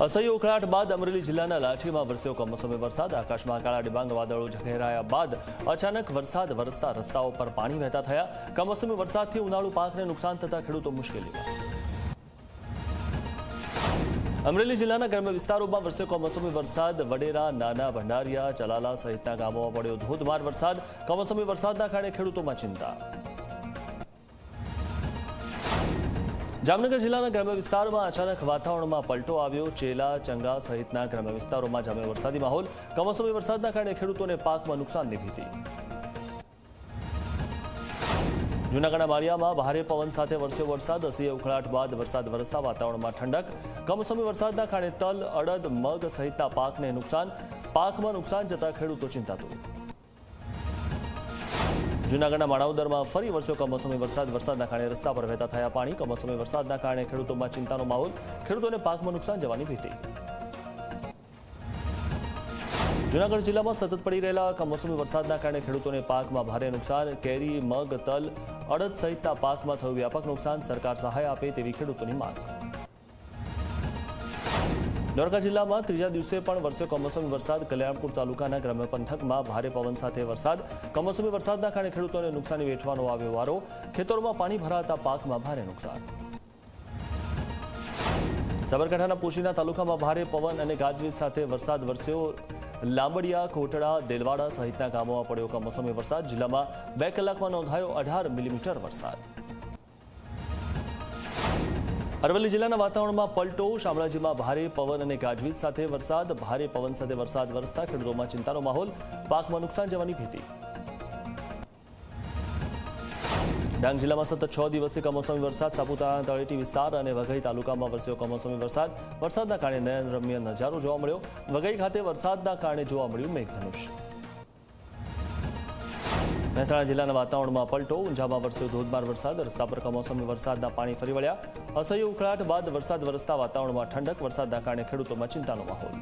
असह्य उखळाट बाद अमरेली जिल्लाના લાઠીમાં વરસ્યો કમોસમી વરસાદ। આકાશમાં કાળા ડિબાંગ વાદળો ઘેરાયા બાદ અચાનક વરસાદ વરસતા રસ્તાઓ પર પાણી વહેતા થયા। કમોસમી વરસાદથી ઉનાળુ પાકને નુકસાન થતા ખેડૂતો મુશ્કેલીમાં। અમરેલી જિલ્લાના ગ્રામ્ય વિસ્તારોમાં વરસ્યો કમોસમી વરસાદ। વડેરા, નાના ભંડારિયા, ચલાલા સહિતના ગામોમાં પડ્યો ધોધમાર વરસાદ। કમોસમી વરસાદના કારણે ખેડૂતોમાં ચિંતા। જામનગર જિલ્લાના ગ્રામ્ય વિસ્તારમાં અચાનક વાતાવરણમાં પલટો આવ્યો। ચેલા, ચંગા સહિતના ગ્રામ્ય વિસ્તારોમાં જામ્યો વરસાદી માહોલ। કમોસમી વરસાદના કારણે ખેડૂતોને પાકમાં નુકસાનની ભીતિ। જૂનાગઢના માળિયામાં ભારે પવન સાથે વરસ્યો વરસાદ। અસહ્ય ઉખળાટ બાદ વરસાદ વરસતા વાતાવરણમાં ઠંડક। કમોસમી વરસાદના કારણે તલ, અડદ, મગ સહિતના પાકને નુકસાન। પાકમાં નુકસાન જતા ખેડૂતો ચિંતાતુર। જૂનાગઢના માણાવદરમાં ફરી વરસ્યો કમોસમી વરસાદ। વરસાદના કારણે રસ્તા પર વહેતા થયા પાણી। કમોસમી વરસાદના કારણે ખેડૂતોમાં ચિંતાનો માહોલ। ખેડૂતોને પાકમાં નુકસાન જવાની ભીતિ। જૂનાગઢ જિલ્લામાં સતત પડી રહેલા કમોસમી વરસાદના કારણે ખેડૂતોને પાકમાં ભારે નુકસાન। કેરી, મગ, તલ, અડદ સહિતના પાકમાં થયું વ્યાપક નુકસાન। સરકાર સહાય આપે તેવી ખેડૂતોની માંગ। દ્વારકા જિલ્લામાં ત્રીજા દિવસે પણ વરસ્યો કમોસમી વરસાદ। કલ્યાણપુર તાલુકાના ગ્રામ્ય પંથકમાં ભારે પવન સાથે વરસાદ। કમોસમી વરસાદના કારણે ખેડૂતોને નુકસાની વેઠવાનો આવ્યો વારો। ખેતરોમાં પાણી ભરાતા પાકમાં ભારે નુકસાન। સાબરકાંઠાના પોશીના તાલુકામાં ભારે પવન અને ગાજવીજ સાથે વરસાદ વરસ્યો। લાંબડિયા, કોટડા, દેલવાડા સહિતના ગામોમાં પડ્યો કમોસમી વરસાદ। જિલ્લામાં 2 કલાકમાં નોંધાયો 18 મિલીમીટર વરસાદ। અરવલ્લી જિલ્લાના વાતાવરણમાં પલટો। શામળાજીમાં ભારે પવન અને ગાજવીજ સાથે વરસાદ। ભારે પવન સાથે વરસાદ વરસતા ખેડૂતોમાં ચિંતાનો માહોલ। પાકમાં નુકસાન જવાની ભીતિ। ડાંગ જિલ્લામાં સતત 6 દિવસથી કમોસમી વરસાદ। સાપુતારાના તળેટી વિસ્તાર અને વઘઈ તાલુકામાં વરસ્યો કમોસમી વરસાદ। વરસાદના કારણે નયનરમ્ય નજારો જોવા મળ્યો। વઘઈ ખાતે વરસાદના કારણે જોવા મળ્યું મેઘધનુષ। મહેસાણા જિલ્લાના વાતાવરણમાં પલટો। ઊંઝામાં વરસ્યો ધોધમાર વરસાદ। રસ્તા પર કમોસમી વરસાદના પાણી ફરી વળ્યા। અસહ્ય ઉખળાટ બાદ વરસાદ વરસતા વાતાવરણમાં ઠંડક। વરસાદના કારણે ખેડૂતોમાં ચિંતાનો માહોલ।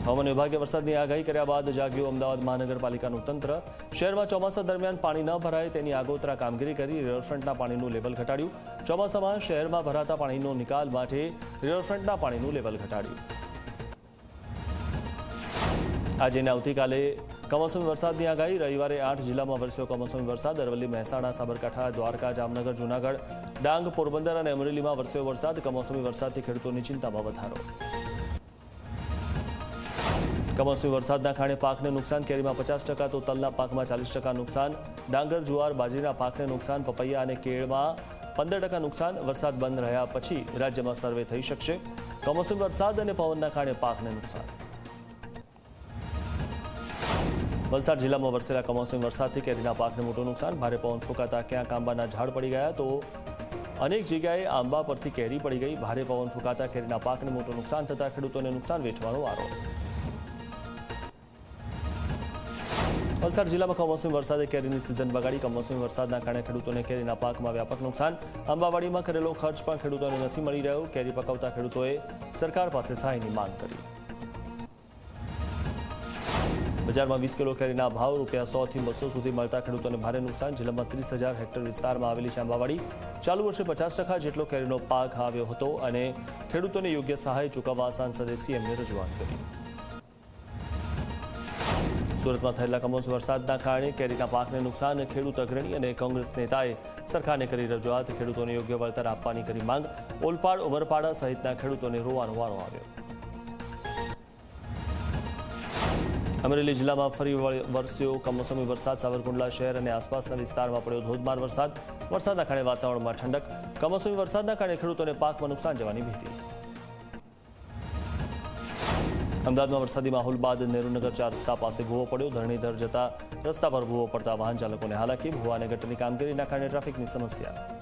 હવામાન વિભાગે વરસાદની આગાહી કર્યા બાદ જાગ્યું અમદાવાદ મહાનગરપાલિકાનું તંત્ર। શહેરમાં ચોમાસા દરમિયાન પાણી ન ભરાય તેની આગોતરા કામગીરી કરી રિવરફ્રન્ટના પાણીનું લેવલ ઘટાડ્યું। ચોમાસામાં શહેરમાં ભરાતા પાણીનો નિકાલ માટે રિવરફ્રન્ટના પાણીનું લેવલ ઘટાડ્યું। આજે અને આવતીકાલે કમોસમી વરસાદની આગાહી। રવિવારે 8 જિલ્લામાં વરસ્યો કમોસમી વરસાદ। અરવલ્લી, મહેસાણા, સાબરકાંઠા, દ્વારકા, જામનગર, જૂનાગઢ, ડાંગ, પોરબંદર અને અમરેલીમાં વરસ્યો વરસાદ। કમોસમી વરસાદથી ખેડૂતોની ચિંતામાં વધારો। કમોસમી વરસાદના કારણે પાકને નુકસાન। કેરીમાં 50%, તો તલના પાકમાં 40% નુકસાન। ડાંગર, જુવાર, બાજરીના પાકને નુકસાન। પપૈયા અને કેળમાં 15% નુકસાન। વરસાદ બંધ રહ્યા પછી રાજ્યમાં સર્વે થઈ શકશે। કમોસમી વરસાદ અને પવનના કારણે પાકને નુકસાન। વલસાડ જિલ્લામાં વરસેલા કમોસમી વરસાદથી કેરીના પાકને મોટું નુકસાન। ભારે પવન ફૂંકાતા ક્યાંક આંબાના ઝાડ પડી ગયા તો અનેક જગ્યાએ આંબા પરથી કેરી પડી ગઈ। ભારે પવન ફૂંકાતા કેરીના પાકને મોટું નુકસાન થતા ખેડૂતોને નુકસાન વેઠવાનો વારો। વલસાડ જિલ્લામાં કમોસમી વરસાદે કેરીની સિઝન બગાડી। કમોસમી વરસાદના કારણે ખેડૂતોને કેરીના પાકમાં વ્યાપક નુકસાન। આંબાવાડીમાં કરેલો ખર્ચ પણ ખેડૂતોને નથી મળી રહ્યો। કેરી પકવતા ખેડૂતોએ સરકાર પાસે સહાયની માંગ કરી। બજારમાં 20 કિલો કેરીના ભાવ ₹100 થી 200 સુધી મળતા ખેડૂતોને ભારે નુકસાન। જિલ્લામાં 30,000 હેક્ટર વિસ્તારમાં આવેલી છે આંબાવાડી। ચાલુ વર્ષે 50% જેટલો કેરીનો પાક આવ્યો હતો અને ખેડૂતોને યોગ્ય સહાય ચૂકવવા સાંસદે સીએમને રજૂઆત કરી। સુરતમાં થયેલા કમોસમી વરસાદના કારણે કેરીના પાકને નુકસાન। ખેડૂત અગ્રણી અને કોંગ્રેસ નેતાએ સરકારને કરી રજૂઆત। ખેડૂતોને યોગ્ય વળતર આપવાની કરી માંગ। ઓલપાડ, ઉમરપાડા સહિતના ખેડૂતોને રોવાનો વારો આવ્યો। અમરેલી જિલ્લામાં ફરી વરસ્યો કમોસમી વરસાદ। સાવરકુંડલા શહેર અને આસપાસના વિસ્તારમાં પડ્યો ધોધમાર વરસાદ। વરસાદના કારણે વાતાવરણમાં ઠંડક। કમોસમી વરસાદના કારણે ખેડૂતોને પાકમાં નુકસાન જવાની ભીતિ। અમદાવાદમાં વરસાદી માહોલ બાદ નેહરુનગર 4 રસ્તા પાસે ભૂવો પડ્યો। ધરણીધર જતા રસ્તા પર ભૂવો પડતા વાહન ચાલકોને હાલાકી। ભૂવા અને ગટરની કામગીરીના કારણે ટ્રાફિકની સમસ્યા।